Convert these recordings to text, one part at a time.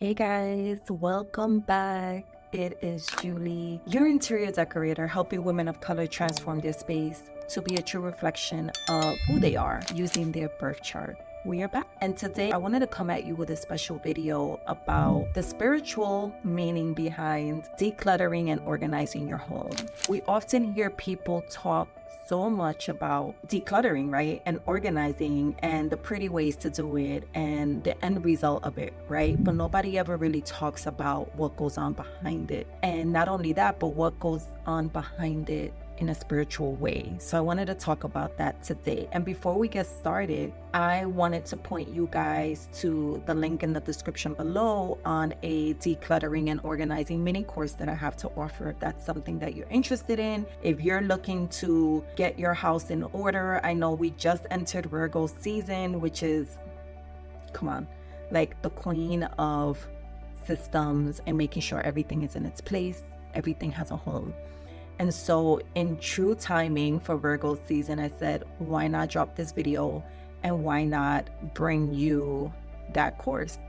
Hey guys, welcome back. It is Julie, your interior decorator, helping women of color transform their space to be a true reflection of who they are using their birth chart. We are back. And today I wanted to come at you with a special video about the spiritual meaning behind decluttering and organizing your home. We often hear people talk so much about decluttering, right? And organizing and the pretty ways to do it and the end result of it, right? But nobody ever really talks about what goes on behind it. And not only that, but what goes on behind it in a spiritual way. So I wanted to talk about that today. And before we get started, I wanted to point you guys to the link in the description below on a decluttering and organizing mini course that I have to offer if that's something that you're interested in. If you're looking to get your house in order, I know we just entered Virgo season, which is, come on, like the queen of systems and making sure everything is in its place, everything has a home. And so in true timing for Virgo season, I said, why not drop this video and why not bring you that course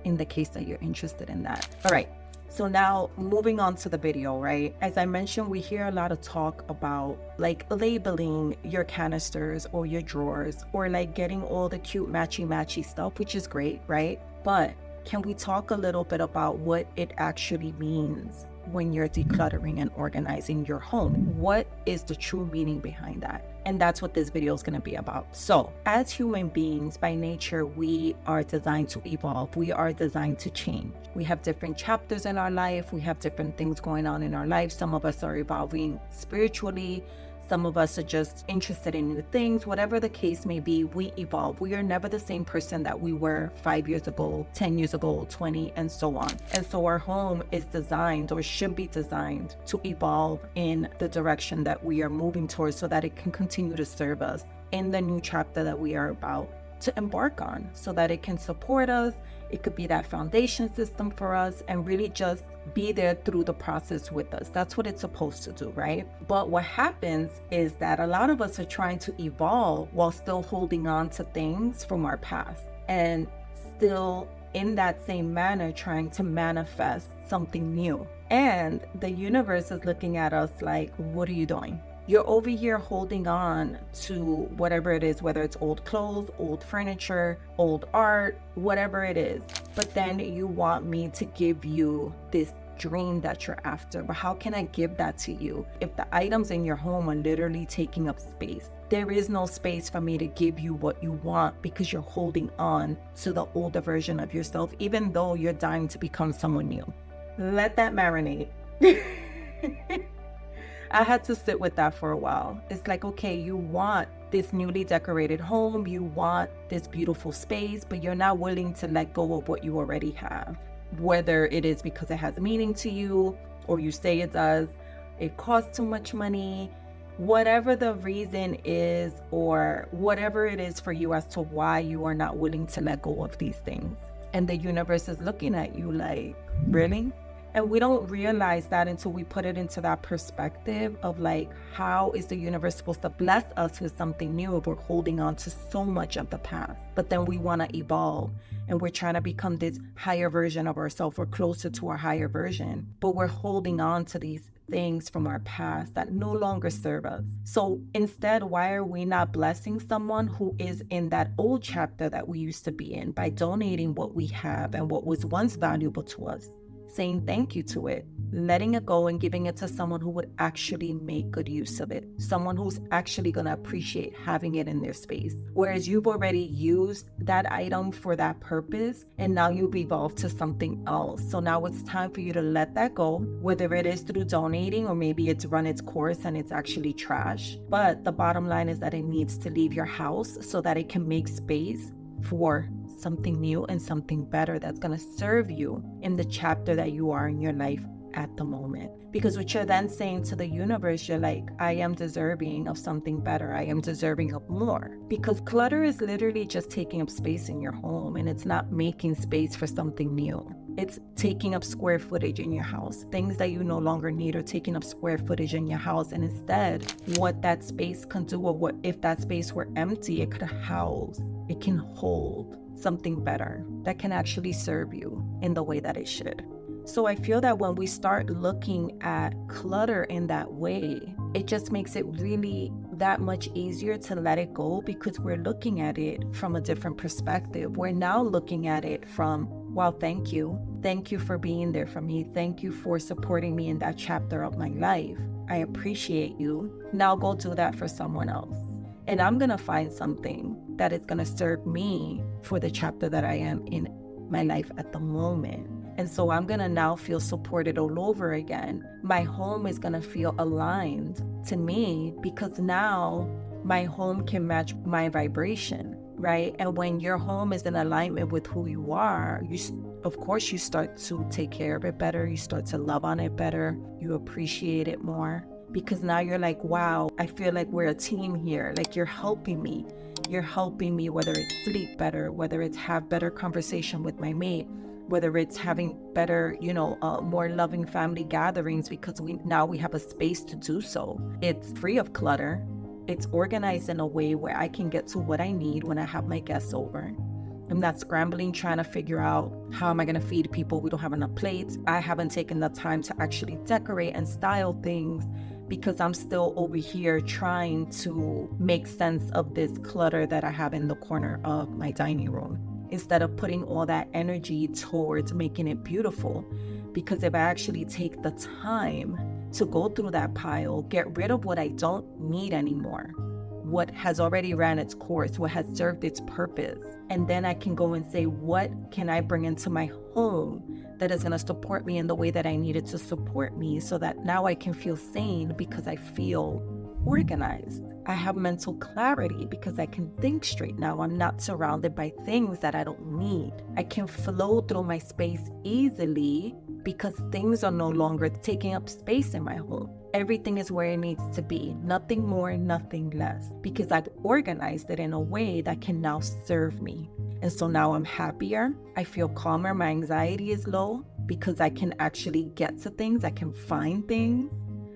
in the case that you're interested in that. All right. So now moving on to the video, right? As I mentioned, we hear a lot of talk about like labeling your canisters or your drawers or like getting all the cute matchy stuff, which is great, right? But can we talk a little bit about what it actually means when you're decluttering and organizing your home? What is the true meaning behind that? And that's what this video is going to be about. So as human beings, by nature, we are designed to evolve. We are designed to change. We have different chapters in our life. We have different things going on in our life. Some of us are evolving spiritually. Some of us are just interested in new things. Whatever the case may be, we evolve. We are never the same person that we were 5 years ago, 10 years ago, 20, and so on. And so our home is designed or should be designed to evolve in the direction that we are moving towards so that it can continue to serve us in the new chapter that we are about to embark on, so that it can support us. It could be that foundation system for us and really just be there through the process with us. That's what it's supposed to do, right? But what happens is that a lot of us are trying to evolve while still holding on to things from our past and still in that same manner trying to manifest something new. And the universe is looking at us like, what are you doing? You're over here holding on to whatever it is, whether it's old clothes, old furniture, old art, whatever it is. But then you want me to give you this dream that you're after. But how can I give that to you if the items in your home are literally taking up space? There is no space for me to give you what you want because you're holding on to the older version of yourself, even though you're dying to become someone new. Let that marinate. I had to sit with that for a while. It's like, okay, you want this newly decorated home, you want this beautiful space, but you're not willing to let go of what you already have. Whether it is because it has meaning to you, or you say it does, it costs too much money, whatever the reason is, or whatever it is for you as to why you are not willing to let go of these things. And the universe is looking at you like, really? And we don't realize that until we put it into that perspective of like, how is the universe supposed to bless us with something new if we're holding on to so much of the past? But then we want to evolve and we're trying to become this higher version of ourselves. We're closer to our higher version, but we're holding on to these things from our past that no longer serve us. So instead, why are we not blessing someone who is in that old chapter that we used to be in by donating what we have and what was once valuable to us? Saying thank you to it, letting it go and giving it to someone who would actually make good use of it, someone who's actually going to appreciate having it in their space. Whereas you've already used that item for that purpose and now you've evolved to something else. So now it's time for you to let that go, whether it is through donating or maybe it's run its course and it's actually trash. But the bottom line is that it needs to leave your house so that it can make space for something new and something better that's going to serve you in the chapter that you are in your life at the moment. Because what you're then saying to the universe, you're like, I am deserving of something better. I am deserving of more. Because clutter is literally just taking up space in your home and it's not making space for something new. It's taking up square footage in your house. Things that you no longer need are taking up square footage in your house. And instead, what that space can do, or what if that space were empty, it could house, it can hold something better that can actually serve you. in the way that it should. So I feel that when we start looking at clutter in that way, it just makes it really that much easier to let it go, because we're looking at it from a different perspective. We're now looking at it from, wow, thank you. Thank you for being there for me. Thank you for supporting me in that chapter of my life. I appreciate you. Now go do that for someone else. And I'm going to find something that is going to serve me for the chapter that I am in my life at the moment. And so I'm going to now feel supported all over again. My home is going to feel aligned to me, because now my home can match my vibration, right? And when your home is in alignment with who you are, of course, you start to take care of it better. You start to love on it better. You appreciate it more, because now you're like, wow, I feel like we're a team here. Like, you're helping me. You're helping me, whether it's sleep better, whether it's have better conversation with my mate, whether it's having better, more loving family gatherings, because we have a space to do so. It's free of clutter. It's organized in a way where I can get to what I need when I have my guests over. I'm not scrambling, trying to figure out how am I going to feed people. We don't have enough plates. I haven't taken the time to actually decorate and style things, because I'm still over here trying to make sense of this clutter that I have in the corner of my dining room, instead of putting all that energy towards making it beautiful. Because if I actually take the time to go through that pile, get rid of what I don't need anymore, what has already ran its course, what has served its purpose, and then I can go and say, what can I bring into my home that is going to support me in the way that I needed to support me, so that now I can feel sane because I feel organized. I have mental clarity because I can think straight now. I'm not surrounded by things that I don't need. I can flow through my space easily because things are no longer taking up space in my home. Everything is where it needs to be. Nothing more, nothing less. Because I've organized it in a way that can now serve me. And so now I'm happier. I feel calmer. My anxiety is low because I can actually get to things. I can find things.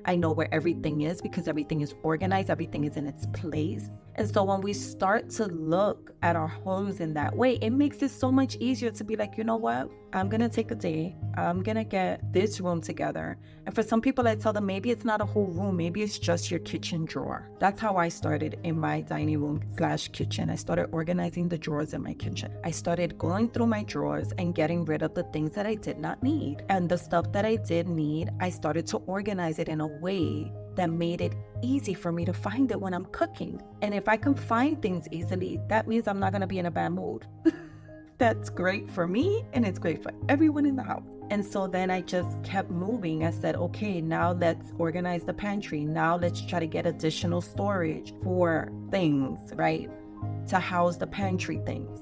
I know where everything is because everything is organized. Everything is in its place. And so when we start to look at our homes in that way, it makes it so much easier to be like, you know what? I'm going to take a day. I'm going to get this room together. And for some people, I tell them maybe it's not a whole room. Maybe it's just your kitchen drawer. That's how I started in my dining room / kitchen. I started organizing the drawers in my kitchen. I started going through my drawers and getting rid of the things that I did not need. And the stuff that I did need, I started to organize it in a way that made it easy for me to find it when I'm cooking. And if I can find things easily, that means I'm not going to be in a bad mood. That's great for me, and it's great for everyone in the house. And so then I just kept moving. I said, okay, now let's organize the pantry. Now let's try to get additional storage for things, right? To house the pantry things.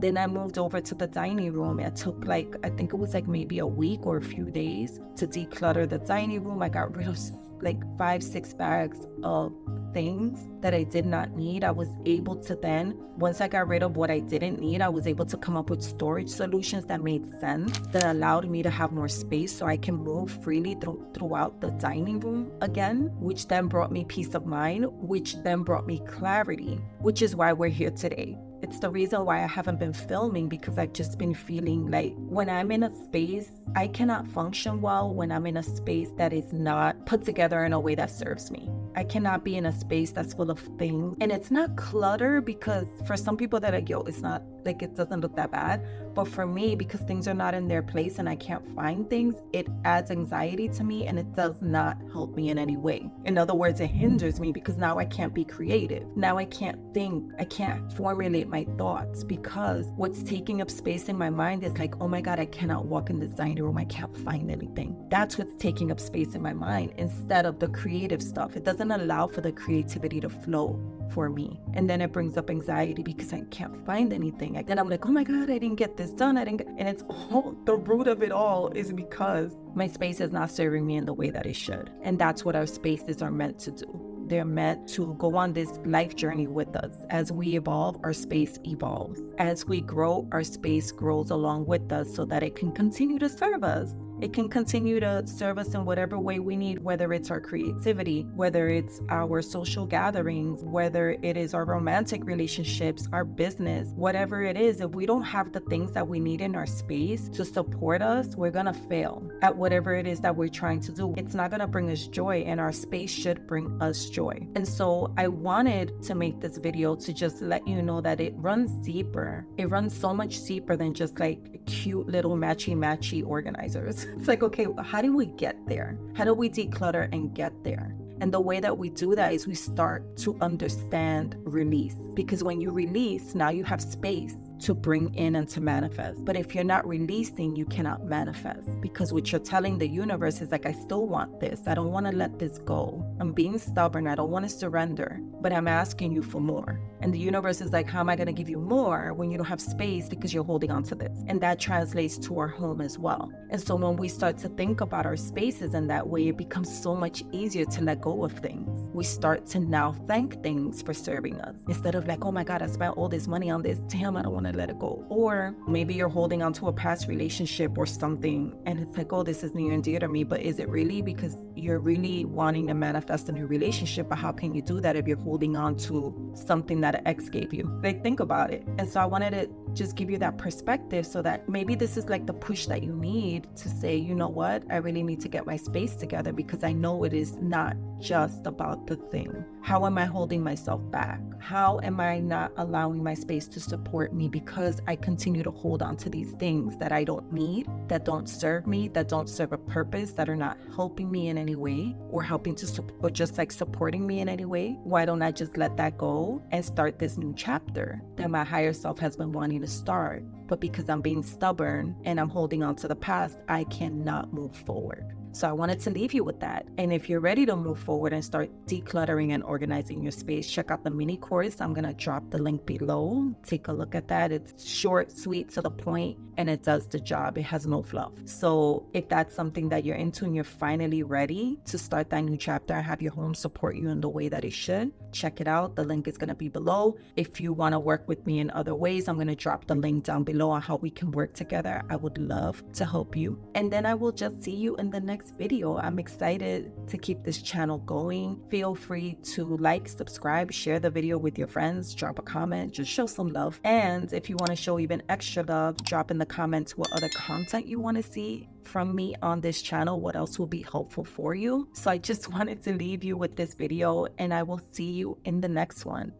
Then I moved over to the dining room. It took I think it was maybe a week or a few days to declutter the dining room. I got rid of 5-6 bags of things that I did not need. I was able to then, once I got rid of what I didn't need, I was able to come up with storage solutions that made sense, that allowed me to have more space so I can move freely throughout the dining room again, which then brought me peace of mind, which then brought me clarity, which is why we're here today. It's the reason why I haven't been filming, because I've just been feeling like when I'm in a space, I cannot function well when I'm in a space that is not put together in a way that serves me. I cannot be in a space that's full of things. And it's not clutter, because for some people that it's not it doesn't look that bad. But for me, because things are not in their place and I can't find things, it adds anxiety to me and it does not help me in any way. In other words, it hinders me because now I can't be creative. Now I can't think. I can't formulate my thoughts because what's taking up space in my mind is oh my God, I cannot walk in this dining room. I can't find anything. That's what's taking up space in my mind instead of the creative stuff. It doesn't allow for the creativity to flow for me. And then it brings up anxiety because I can't find anything. Then I'm like, oh my God, I didn't get this done. And it's all, the root of it all is because my space is not serving me in the way that it should. And that's what our spaces are meant to do. They're meant to go on this life journey with us. As we evolve, our space evolves. As we grow, our space grows along with us so that it can continue to serve us. It can continue to serve us in whatever way we need, whether it's our creativity, whether it's our social gatherings, whether it is our romantic relationships, our business, whatever it is. If we don't have the things that we need in our space to support us, we're gonna fail at whatever it is that we're trying to do. It's not gonna bring us joy, and our space should bring us joy. And so I wanted to make this video to just let you know that it runs deeper. It runs so much deeper than just like cute little matchy organizers. It's like, okay, how do we get there? How do we declutter and get there? And the way that we do that is we start to understand release. Because when you release, now you have space to bring in and to manifest. But if you're not releasing, you cannot manifest. Because what you're telling the universe is like, I still want this. I don't want to let this go. I'm being stubborn. I don't want to surrender, but I'm asking you for more. And the universe is like, how am I going to give you more when you don't have space because you're holding on to this? And that translates to our home as well. And so when we start to think about our spaces in that way, it becomes so much easier to let go of things. We start to now thank things for serving us. Instead of like, oh my God, I spent all this money on this. Damn, I don't want to let it go. Or maybe you're holding on to a past relationship or something, and it's like, oh, this is near and dear to me. But is it really? Because you're really wanting to manifest a new relationship. But how can you do that if you're holding on to something that an ex gave you? Like, think about it. And so I wanted to just give you that perspective so that maybe this is like the push that you need to say, you know what, I really need to get my space together, because I know it is not just about the thing. How am I holding myself back? How am I not allowing my space to support me because I continue to hold on to these things that I don't need, that don't serve me, that don't serve a purpose, that are not helping me in any way or helping to or just like supporting me in any way? Why don't I just let that go and start this new chapter that my higher self has been wanting to start? But because I'm being stubborn and I'm holding on to the past, I cannot move forward. So I wanted to leave you with that. And if you're ready to move forward and start decluttering and organizing your space, check out the mini course. I'm going to drop the link below. Take a look at that. It's short, sweet, to the point, and it does the job. It has no fluff. So if that's something that you're into and you're finally ready to start that new chapter and have your home support you in the way that it should, check it out. The link is going to be below. If you want to work with me in other ways, I'm going to drop the link down below on how we can work together. I would love to help you. And then I will just see you in the next video. I'm excited to keep this channel going. Feel free to like, subscribe, share the video with your friends, drop a comment, just show some love. And if you want to show even extra love, drop in the comments what other content you want to see from me on this channel, what else will be helpful for you. So I just wanted to leave you with this video, and I will see you in the next one.